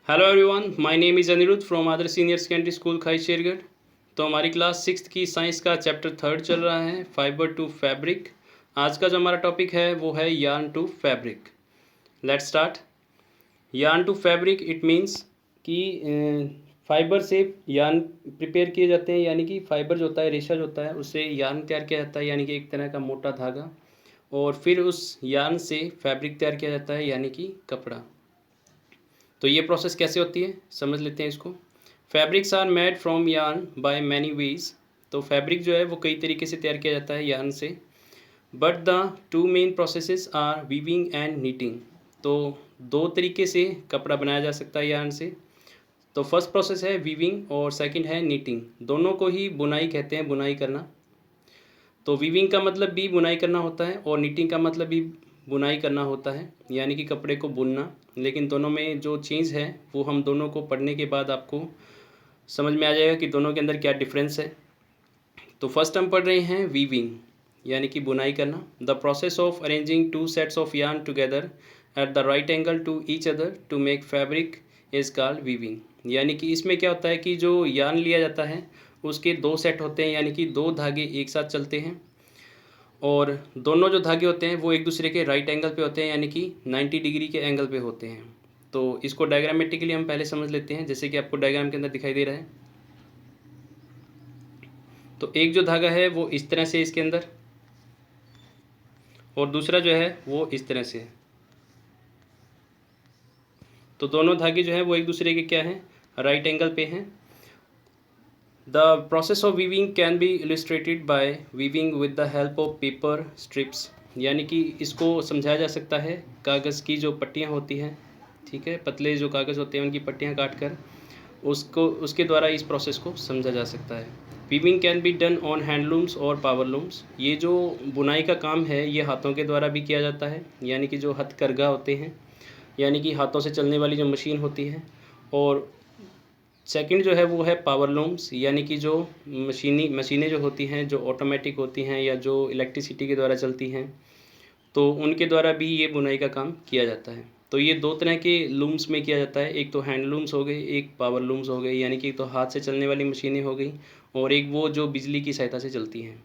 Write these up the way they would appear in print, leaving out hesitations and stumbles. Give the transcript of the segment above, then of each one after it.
Hello everyone, my name is Anirudh from Adarsh senior secondary school Khai Shergarh. तो हमारी class 6th की science का चैप्टर 3 चल रहा है, फाइबर टू फैब्रिक। आज का जो हमारा टॉपिक है वो है yarn to fabric. Let's start. Yarn to fabric it means कि फाइबर से यार्न प्रिपेयर किए जाते हैं, यानी कि फाइबर जो होता है, रेशा जो होता है, उससे यार्न तैयार किया जाता है, यानी कि एक तरह का मोटा धागा। और फिर उस यार्न से फैब्रिक तैयार किया जाता है, यानी कि कपड़ा। तो ये प्रोसेस कैसे होती है समझ लेते हैं इसको। Fabrics are made from yarn by many ways. तो फैब्रिक जो है वो कई तरीके से तैयार किया जाता है यार्न से। But the two main processes are weaving and knitting. तो दो तरीके से कपड़ा बनाया जा सकता है यार्न से। तो फर्स्ट प्रोसेस है वीविंग और सेकंड है नीटिंग। दोनों को ही बुनाई कहते हैं, बुनाई करना। तो वीविंग का मतलब भी बुनाई करना होता है और नीटिंग का मतलब भी बुनाई करना होता है, यानी कि कपड़े को बुनना। लेकिन दोनों में जो चेंज है वो हम दोनों को पढ़ने के बाद आपको समझ में आ जाएगा कि दोनों के अंदर क्या डिफरेंस है। तो फर्स्ट हम पढ़ रहे हैं वीविंग, यानी कि बुनाई करना। The process of arranging two sets of yarn together at the right angle to each other to make fabric is called weaving. यानी कि इसमें क्या होता है कि जो यार्न लिया जाता है उसके दो सेट होते हैं, यानी कि दो धागे एक साथ चलते हैं और दोनों जो धागे होते हैं वो एक दूसरे के राइट एंगल पे होते हैं, यानी कि 90 डिग्री के एंगल पे होते हैं। तो इसको डायग्रामेटिकली हम पहले समझ लेते हैं, जैसे कि आपको डायग्राम के अंदर दिखाई दे रहा है। तो एक जो धागा है वो इस तरह से इसके अंदर, और दूसरा जो है वो इस तरह से है। तो दोनों धागे जो है वो एक दूसरे के क्या हैं, राइट एंगल पे हैं। The process of weaving can be illustrated bye weaving with the help of paper strips. यानी कि इसको समझाया जा सकता है कागज़ की जो पट्टियाँ होती हैं, ठीक है, पतले जो कागज़ होते हैं उनकी पट्टियाँ काट कर उसको उसके द्वारा इस प्रोसेस को समझा जा सकता है। Weaving can be done on handlooms और पावर लूम्स। ये जो बुनाई का काम है ये हाथों के द्वारा भी किया जाता है, यानी कि जो हथकरघा होते हैं, यानी कि हाथों से चलने वाली जो मशीन होती है। और सेकंड जो है वो है पावर लूम्स, यानी कि जो मशीनें जो होती हैं, जो ऑटोमेटिक होती हैं या जो इलेक्ट्रिसिटी के द्वारा चलती हैं, तो उनके द्वारा भी ये बुनाई का काम किया जाता है। तो ये दो तरह के लूम्स में किया जाता है, एक तो हैंड लूम्स हो गए, एक पावर लूम्स हो गए, यानी कि एक तो हाथ से चलने वाली मशीनें हो गई और एक वो जो बिजली की सहायता से चलती हैं।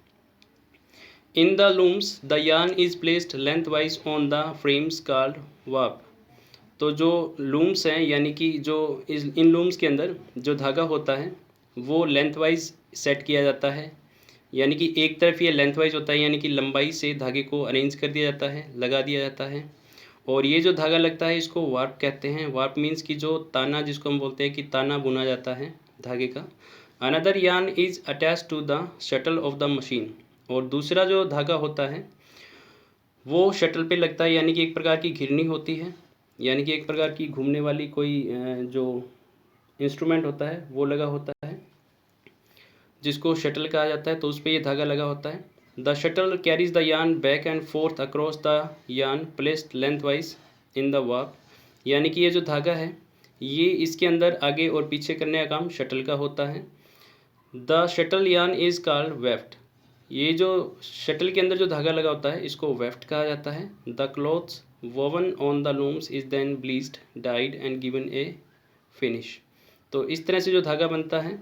In the looms the yarn is placed length wise on the frames called warp. तो जो लूम्स हैं, यानी कि जो इन लूम्स के अंदर जो धागा होता है वो लेंथ वाइज सेट किया जाता है, यानी कि एक तरफ ये लेंथ वाइज होता है, यानी कि लंबाई से धागे को अरेंज कर दिया जाता है, लगा दिया जाता है। और ये जो धागा लगता है इसको वार्प कहते हैं। वार्प मीन्स कि जो ताना, जिसको हम बोलते हैं कि ताना बुना जाता है धागे का। Another yarn is attach to the shuttle of the machine. और दूसरा जो धागा होता है वो शटल पे लगता है, यानी कि एक प्रकार की घिरनी होती है, यानी कि एक प्रकार की घूमने वाली कोई जो इंस्ट्रूमेंट होता है वो लगा होता है, जिसको शटल कहा जाता है। तो उस पर ये धागा लगा होता है। The shuttle carries the yarn back and fourth across the yarn placed length wise in the warp. यानी कि ये जो धागा है ये इसके अंदर आगे और पीछे करने का काम शटल का होता है। The shuttle yarn is called weft. ये जो शटल के अंदर जो धागा लगा होता है इसको वेफ्ट कहा जाता है। The cloths woven on the looms is then bleached, dyed and given a finish. तो इस तरह से जो धागा बनता है,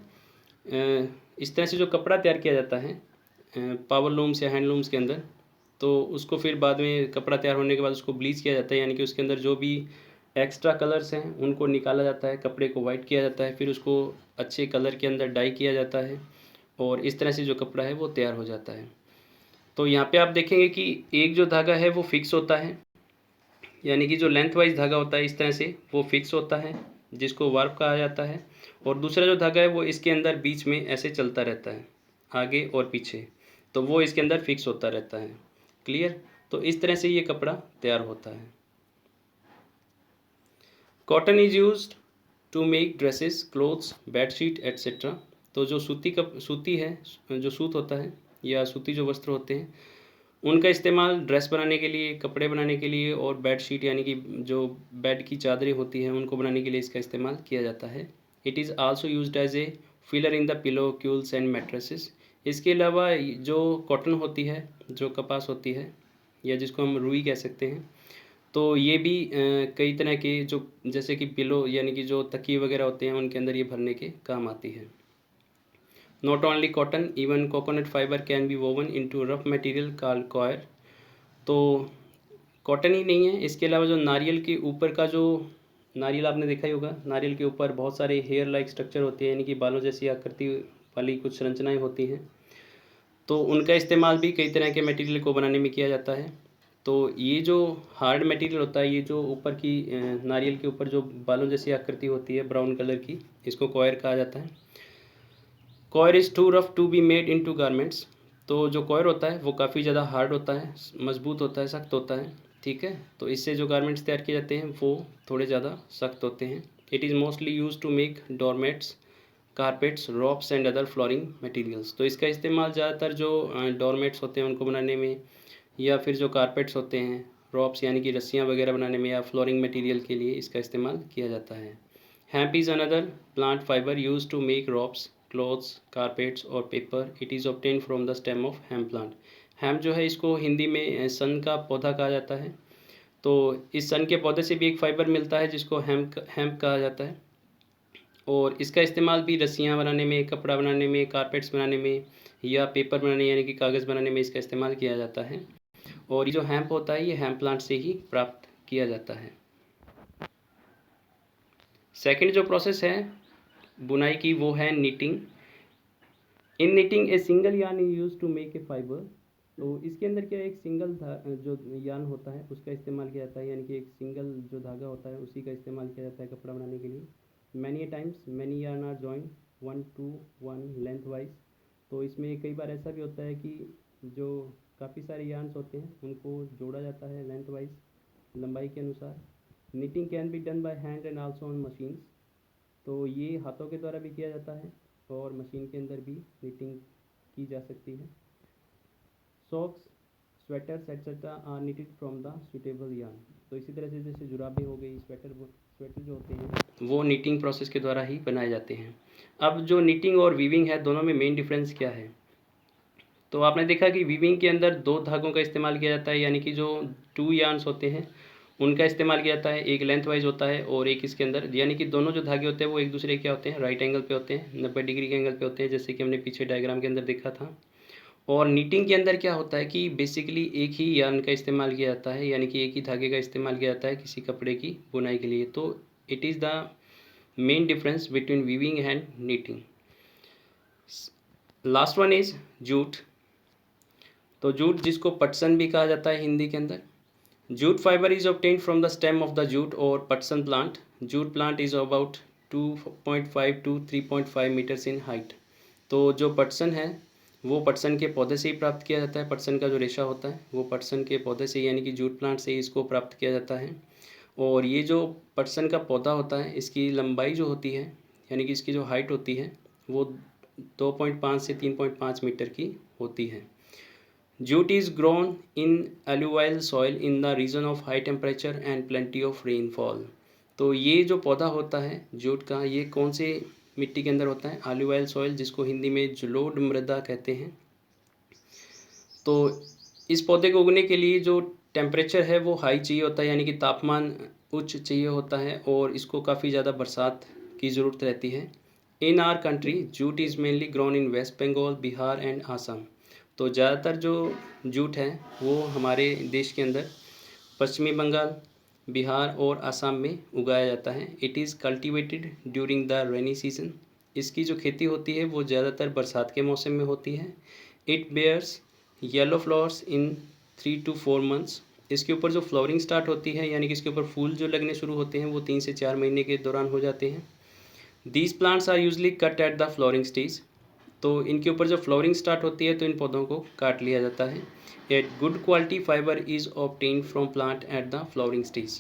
इस तरह से जो कपड़ा तैयार किया जाता है पावर लूम्स या हैंडलूम्स के अंदर, तो उसको फिर बाद में कपड़ा तैयार होने के बाद उसको ब्लीच किया जाता है, यानी कि उसके अंदर जो भी एक्स्ट्रा कलर्स हैं उनको निकाला जाता है, कपड़े को वाइट किया जाता है, फिर उसको अच्छे कलर के अंदर डाई किया जाता है और इस तरह से जो कपड़ा है वो तैयार हो जाता है। तो यहाँ पे आप देखेंगे कि एक जो धागा है वो फिक्स होता है, यानी कि जो लेंथ वाइज धागा होता है इस तरह से वो फिक्स होता है, जिसको वार्प कहा जाता है। और दूसरा जो धागा है वो इसके अंदर बीच में ऐसे चलता रहता है, आगे और पीछे, तो वो इसके अंदर फिक्स होता रहता है। क्लियर। तो इस तरह से ये कपड़ा तैयार होता है। Cotton is used to make dresses, clothes, bedsheet etcetera. तो जो सूती है, जो सूत होता है या सूती जो वस्त्र होते हैं उनका इस्तेमाल ड्रेस बनाने के लिए, कपड़े बनाने के लिए और बेडशीट, यानी कि जो बेड की चादरें होती हैं उनको बनाने के लिए इसका इस्तेमाल किया जाता है। It is also used as a filler in the pillow, quilts and mattresses. इसके अलावा जो कॉटन होती है, जो कपास होती है या जिसको हम रुई कह सकते हैं, तो ये भी कई तरह के जो जैसे कि पिलो यानी कि जो तकिए वगैरह होते हैं उनके अंदर ये भरने के काम आती है। Not only cotton, even coconut fibre can be woven into rough material called coir. तो कॉटन ही नहीं है, इसके अलावा जो नारियल के ऊपर का जो नारियल आपने देखा ही होगा, नारियल के ऊपर बहुत सारे हेयर लाइक स्ट्रक्चर होते हैं, यानी कि बालों जैसी आकृति वाली कुछ संरचनाएं होती हैं, तो उनका इस्तेमाल भी कई तरह के मटेरियल को बनाने में किया जाता है। तो ये जो हार्ड मटेरियल होता है, ये जो ऊपर की नारियल के ऊपर जो बालों जैसी आकृति होती है ब्राउन कलर की, इसको कॉयर कहा जाता है। Coir is too rough to be made into garments. तो जो कॉयर होता है वो काफ़ी ज़्यादा हार्ड होता है, मजबूत होता है, सख्त होता है, ठीक है। तो इससे जो गारमेंट्स तैयार किए जाते हैं वो थोड़े ज़्यादा सख्त होते हैं। It is mostly use to make doormats, carpets, ropes and other flooring materials. तो इसका इस्तेमाल ज़्यादातर जो डोरमेट्स होते हैं उनको बनाने में, या फिर जो कारपेट्स होते हैं, रॉप्स यानी कि रस्सियाँ वगैरह बनाने में, या फ्लोरिंग मटेरियल के लिए इसका इस्तेमाल किया जाता है। Hemp is another plant fibre use to make ropes, clothes, carpets और paper. It is obtain from the stem of hemp plant. Hemp जो है इसको हिंदी में सन का पौधा कहा जाता है। तो इस सन के पौधे से भी एक फाइबर मिलता है जिसको हेम्प कहा जाता है, और इसका इस्तेमाल भी रस्सियाँ बनाने में, कपड़ा बनाने में, कारपेट्स बनाने में, या पेपर बनाने यानी कि कागज़ बनाने में इसका इस्तेमाल किया जाता है। और ये जो हेम्प होता है ये हेम्प प्लांट से ही प्राप्त किया जाता है। सेकंड जो प्रोसेस है बुनाई की वो है knitting. In knitting a single yarn is use to make a fibre. तो इसके अंदर क्या है, एक सिंगल जो यार्न होता है उसका इस्तेमाल किया जाता है, यानी कि एक सिंगल जो धागा होता है उसी का इस्तेमाल किया जाता है कपड़ा बनाने के लिए। Many times many yarn are joined 1 to 1 length wise. तो इसमें कई बार ऐसा भी होता है कि जो काफ़ी सारे यार्न्स होते हैं उनको जोड़ा जाता है लेंथ वाइज, लंबाई के अनुसार। Knitting can be done by hand and also on machines. तो ये हाथों के द्वारा भी किया जाता है और मशीन के अंदर भी नीटिंग की जा सकती है। Socks, sweaters etcetera are knitted from the suitable yarn. तो इसी तरह से जैसे जुराबें हो गई, स्वेटर जो होते हैं वो नीटिंग प्रोसेस के द्वारा ही बनाए जाते हैं। अब जो नीटिंग और वीविंग है दोनों में मेन डिफरेंस क्या है, तो आपने देखा कि वीविंग के अंदर 2 धागों का इस्तेमाल किया जाता है, यानी कि जो 2 यार्न्स होते हैं उनका इस्तेमाल किया जाता है। एक लेंथ वाइज होता है और एक इसके अंदर, यानी कि दोनों जो धागे होते हैं वो एक दूसरे के क्या होते हैं, राइट एंगल पे होते हैं, 90 डिग्री के एंगल पे होते हैं, जैसे कि हमने पीछे डायग्राम के अंदर देखा था। और नीटिंग के अंदर क्या होता है कि बेसिकली एक ही यार्न का इस्तेमाल किया जाता है, यानी कि एक ही धागे का इस्तेमाल किया जाता है किसी कपड़े की बुनाई के लिए। तो it is the main difference between weaving and knitting. Last one is jute. तो जूट जिसको पटसन भी कहा जाता है हिंदी के अंदर। Jute fibre is obtained from the stem of the jute और पटसन plant. Jute plant is about 2.5 to 3.5 metres in height. तो जो पटसन है वो पटसन के पौधे से ही प्राप्त किया जाता है। पटसन का जो रेशा होता है वो पटसन के पौधे से यानी कि जूट प्लांट से ही इसको प्राप्त किया जाता है। और ये जो पटसन का पौधा होता है इसकी लंबाई जो होती है, यानी कि इसकी जो हाइट होती है वो 2.5 से 3.5 मीटर की होती है। Jute is grown in alluvial soil in the region of high temperature and plenty of rainfall। तो ये जो पौधा होता है जूट का, ये कौन से मिट्टी के अंदर होता है, alluvial soil, जिसको हिंदी में जलोढ़ मृदा कहते हैं। तो इस पौधे को उगने के लिए जो टेम्परेचर है वो हाई चाहिए होता है, यानी कि तापमान उच्च चाहिए होता है, और इसको काफ़ी ज़्यादा बरसात की ज़रूरत रहती है। In our country jute is mainly grown in West Bengal, Bihar and Assam. तो ज़्यादातर जो जूट है वो हमारे देश के अंदर पश्चिमी बंगाल, बिहार और असम में उगाया जाता है। It is cultivated during the rainy season. इसकी जो खेती होती है वो ज़्यादातर बरसात के मौसम में होती है। It bears yellow flowers in 3 to 4 months. इसके ऊपर जो फ्लावरिंग स्टार्ट होती है, यानी कि इसके ऊपर फूल जो लगने शुरू होते हैं वो 3 से 4 महीने के दौरान हो जाते हैं। These plants are usually cut at the flowering stage. तो इनके ऊपर जब फ्लावरिंग स्टार्ट होती है तो इन पौधों को काट लिया जाता है। At good quality fibre is obtain from plant at the flowering stage.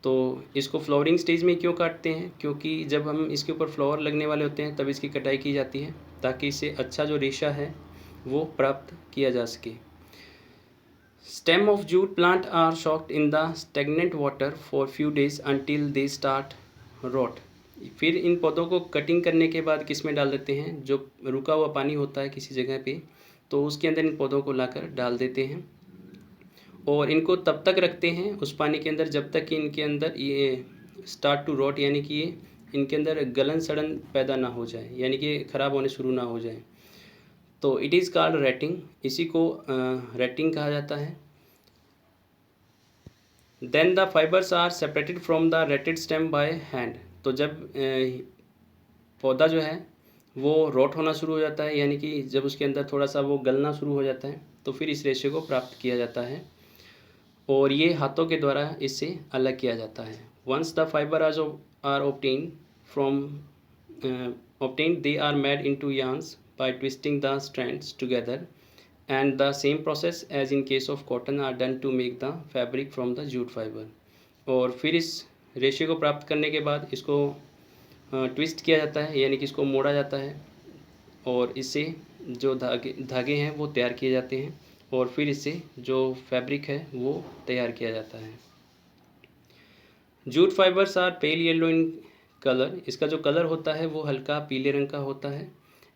तो इसको फ्लावरिंग स्टेज में क्यों काटते हैं, क्योंकि जब हम इसके ऊपर फ्लावर लगने वाले होते हैं तब इसकी कटाई की जाती है ताकि इससे अच्छा जो रेशा है वो प्राप्त किया जा सके। Stem of jute plant are soaked in the stagnant water for few days until they start rot। फिर इन पौधों को कटिंग करने के बाद किस में डाल देते हैं, जो रुका हुआ पानी होता है किसी जगह पे, तो उसके अंदर इन पौधों को लाकर डाल देते हैं। और इनको तब तक रखते हैं उस पानी के अंदर जब तक कि इनके अंदर ये स्टार्ट टू रॉट, यानी कि ये इनके अंदर गलन सड़न पैदा ना हो जाए, यानी कि ख़राब होने शुरू ना हो जाए। तो इट इज़ कॉल्ड रेटिंग, इसी को रेटिंग कहा जाता है। Then the fibres are separated from the retted stem by hand. तो जब पौधा जो है वो रॉट होना शुरू हो जाता है, यानी कि जब उसके अंदर थोड़ा सा वो गलना शुरू हो जाता है, तो फिर इस रेशे को प्राप्त किया जाता है और ये हाथों के द्वारा इससे अलग किया जाता है। Once the fibre are obtain from obtained, they are made into yarns by twisting the strands together, and the same process as in case of cotton are done to make the fabric from the jute fiber। और फिर इस रेशे को प्राप्त करने के बाद इसको ट्विस्ट किया जाता है, यानी कि इसको मोड़ा जाता है और इससे जो धागे हैं वो तैयार किए जाते हैं और फिर इससे जो फैब्रिक है वो तैयार किया जाता है। Jute fibres are pale yellow in colour, इसका जो कलर होता है वो हल्का पीले रंग का होता है।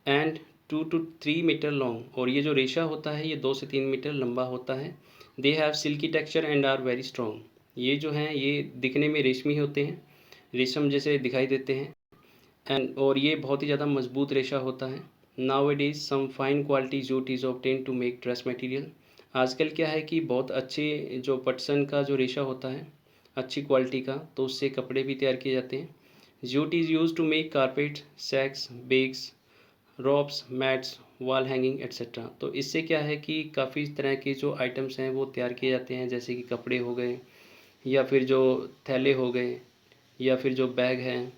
एंड 2 to 3 मीटर लॉन्ग, और ये जो रेशा होता है ये 2 से 3 मीटर लंबा होता है। They have silky texture and are very strong, ये जो हैं ये दिखने में रेशमी होते हैं, रेशम जैसे दिखाई देते हैं। एंड और ये बहुत ही ज़्यादा मजबूत रेशा होता है। Now it is some fine quality jute is obtain to make dress material. आजकल क्या है कि बहुत अच्छे जो पटसन का जो रेशा होता है अच्छी क्वालिटी का, तो उससे कपड़े भी तैयार किए जाते हैं। Jute is use to make carpet, sacks, bags, ropes, mats, wall hanging etcetera. तो इससे क्या है कि काफ़ी तरह के जो आइटम्स हैं वो तैयार किए जाते हैं, जैसे कि कपड़े हो गए या फिर जो थैले हो गए या फिर जो बैग हैं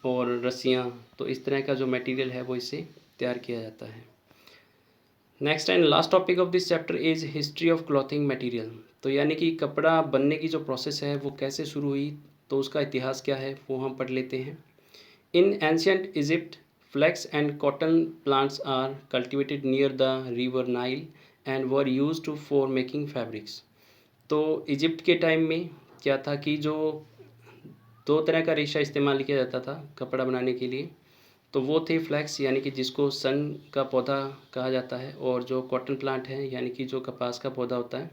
और रस्सियाँ। तो इस तरह का जो मटेरियल है वो इससे तैयार किया जाता है। Next and last topic of this chapter is history of clothing material. तो यानी कि कपड़ा बनने की जो प्रोसेस है वो कैसे शुरू हुई, तो उसका इतिहास क्या है वो हम पढ़ लेते हैं। In ancient Egypt, flax and cotton plants are cultivated near the river Nile and were used to for making fabrics। तो इजिप्ट के टाइम में क्या था कि जो दो तरह का रेशा इस्तेमाल किया जाता था कपड़ा बनाने के लिए, तो वो थे फ्लैक्स यानी कि जिसको सन का पौधा कहा जाता है, और जो कॉटन प्लांट है यानी कि जो कपास का पौधा होता है,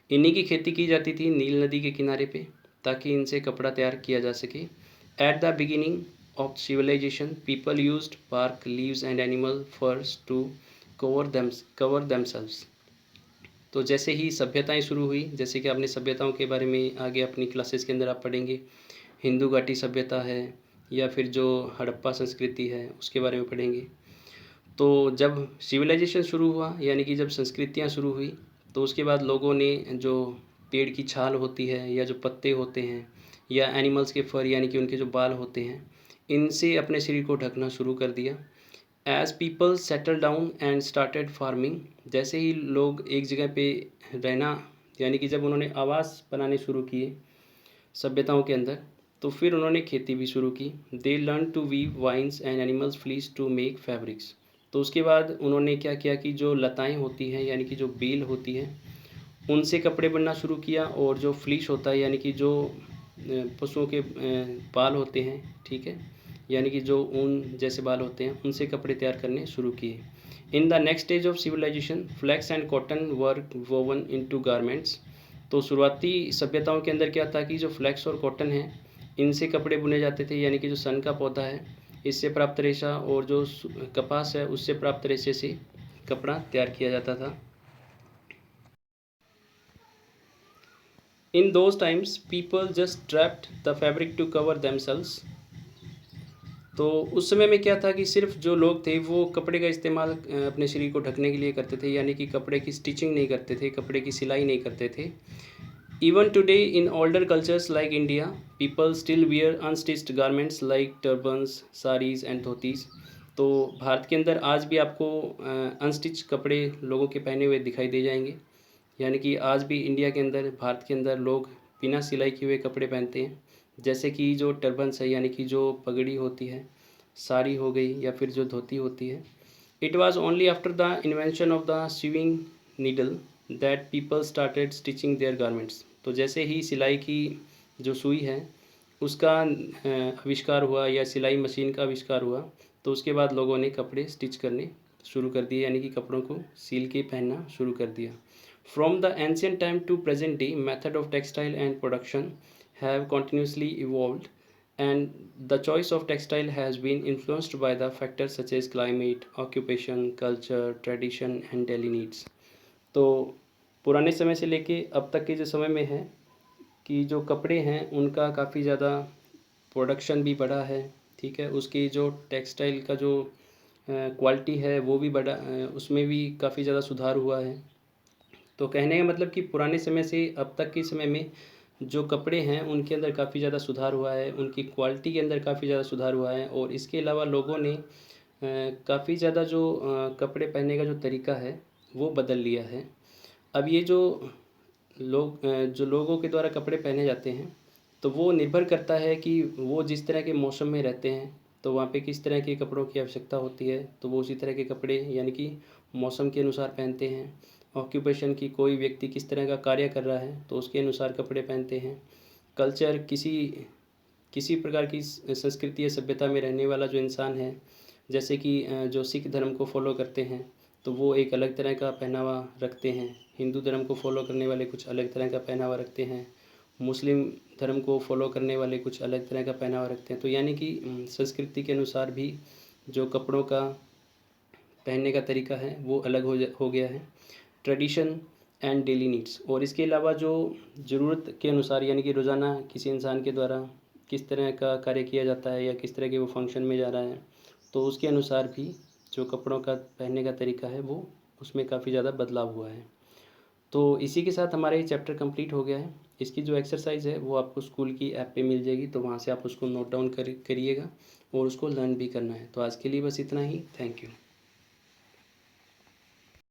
इन्हीं की खेती की जाती थी नील नदी के किनारे पे, ताकि इनसे कपड़ा तैयार किया जा सके। At the beginning of civilization, people used bark, leaves and animal furs to cover themselves। तो जैसे ही सभ्यताएं शुरू हुई, जैसे कि आपने सभ्यताओं के बारे में आगे अपनी क्लासेस के अंदर आप पढ़ेंगे, हिंदू घाटी सभ्यता है या फिर जो हड़प्पा संस्कृति है उसके बारे में पढ़ेंगे। तो जब सिविलाइजेशन शुरू हुआ यानी कि जब संस्कृतियाँ शुरू हुई, तो उसके बाद लोगों ने जो पेड़ की छाल होती है या जो पत्ते होते हैं या एनिमल्स के फर यानी कि उनके जो बाल होते हैं, इनसे अपने शरीर को ढकना शुरू कर दिया। As people settle down and started farming, जैसे ही लोग एक जगह पे रहना यानी कि जब उन्होंने आवास बनाने शुरू किए सभ्यताओं के अंदर, तो फिर उन्होंने खेती भी शुरू की। They learn to weave vines and animals fleece to make fabrics. तो उसके बाद उन्होंने क्या किया कि जो लताएं होती हैं यानी कि जो बेल होती है उनसे कपड़े बनना शुरू किया, और जो फ्लीश होता है यानी कि जो पशुओं के बाल होते हैं, ठीक है, यानी कि जो ऊन जैसे बाल होते हैं उनसे कपड़े तैयार करने शुरू किए। In the next stage of civilisation, flax and cotton were woven into garments. तो शुरुआती सभ्यताओं के अंदर क्या था कि जो फ्लैक्स और कॉटन है इनसे कपड़े बुने जाते थे, यानी कि जो सन का पौधा है इससे प्राप्त रेशा और जो कपास है उससे प्राप्त रेशे से कपड़ा तैयार किया जाता था। In those times, people just wrapped the fabric to cover themselves। तो उस समय में क्या था कि सिर्फ जो लोग थे वो कपड़े का इस्तेमाल अपने शरीर को ढकने के लिए करते थे, यानी कि कपड़े की स्टिचिंग नहीं करते थे, कपड़े की सिलाई नहीं करते थे। Even today in older cultures like India, people still wear unstitched garments like turbans, saris and dhotis. तो भारत के अंदर आज भी आपको अनस्टिच कपड़े लोगों के पहने हुए दिखाई दे जाएंगे, यानी कि आज भी इंडिया के अंदर, भारत के अंदर लोग बिना सिलाई किए हुए कपड़े पहनते हैं, जैसे कि जो टर्बन्स है यानी कि जो पगड़ी होती है, साड़ी हो गई या फिर जो धोती होती है। It was only after the invention of the sewing needle that people started stitching their garments. तो जैसे ही सिलाई की जो सुई है उसका आविष्कार हुआ या सिलाई मशीन का आविष्कार हुआ, तो उसके बाद लोगों ने कपड़े स्टिच करने शुरू कर दिए, यानी कि कपड़ों को सील के पहनना शुरू कर दिया। From the ancient time to present day, method of textile and production have continuously evolved, and the choice of textile has been influenced by the factors such as climate, occupation, culture, tradition and daily needs. तो पुराने समय से लेके अब तक के जो समय में है कि जो कपड़े हैं उनका काफ़ी ज़्यादा प्रोडक्शन भी बढ़ा है, ठीक है। उसकी जो टेक्सटाइल का जो क्वालिटी है वो भी बढ़ा, उसमें भी काफ़ी ज़्यादा सुधार हुआ है। तो कहने का मतलब कि पुराने समय से अब तक के समय में जो कपड़े हैं उनके अंदर काफ़ी ज़्यादा सुधार हुआ है, उनकी क्वालिटी के अंदर काफ़ी ज़्यादा सुधार हुआ है, और इसके अलावा लोगों ने काफ़ी ज़्यादा जो कपड़े पहनने का जो तरीका है वो बदल लिया है। अब ये जो जो लोगों के द्वारा कपड़े पहने जाते हैं, तो वो निर्भर करता है कि वो जिस तरह के मौसम में रहते हैं तो वहाँ पे किस तरह के कपड़ों की आवश्यकता होती है, तो वो उसी तरह के कपड़े यानी कि मौसम के अनुसार पहनते हैं। ऑक्यूपेशन की कोई व्यक्ति किस तरह का कार्य कर रहा है तो उसके अनुसार कपड़े पहनते हैं। कल्चर किसी किसी प्रकार की संस्कृति या सभ्यता में रहने वाला जो इंसान है, जैसे कि जो सिख धर्म को फॉलो करते हैं तो वो एक अलग तरह का पहनावा रखते हैं। हिंदू धर्म को फॉलो करने वाले कुछ अलग तरह का पहनावा रखते हैं। मुस्लिम धर्म को फॉलो करने वाले कुछ अलग तरह का पहनावा रखते हैं। तो यानी कि संस्कृति के अनुसार भी जो कपड़ों का पहनने का तरीका है वो अलग हो गया है। ट्रेडिशन एंड डेली नीड्स, और इसके अलावा जो ज़रूरत के अनुसार यानी कि रोज़ाना किसी इंसान के द्वारा किस तरह का कार्य किया जाता है या किस तरह के वो फंक्शन में जा रहा है, तो उसके अनुसार भी जो कपड़ों का पहनने का तरीका है वो उसमें काफ़ी ज़्यादा बदलाव हुआ है। तो इसी के साथ हमारा ये चैप्टर कंप्लीट हो गया है। इसकी जो एक्सरसाइज है वो आपको स्कूल की ऐप पे मिल जाएगी, तो वहाँ से आप उसको नोट डाउन करिएगा और उसको लर्न भी करना है। तो आज के लिए बस इतना ही। Thank you.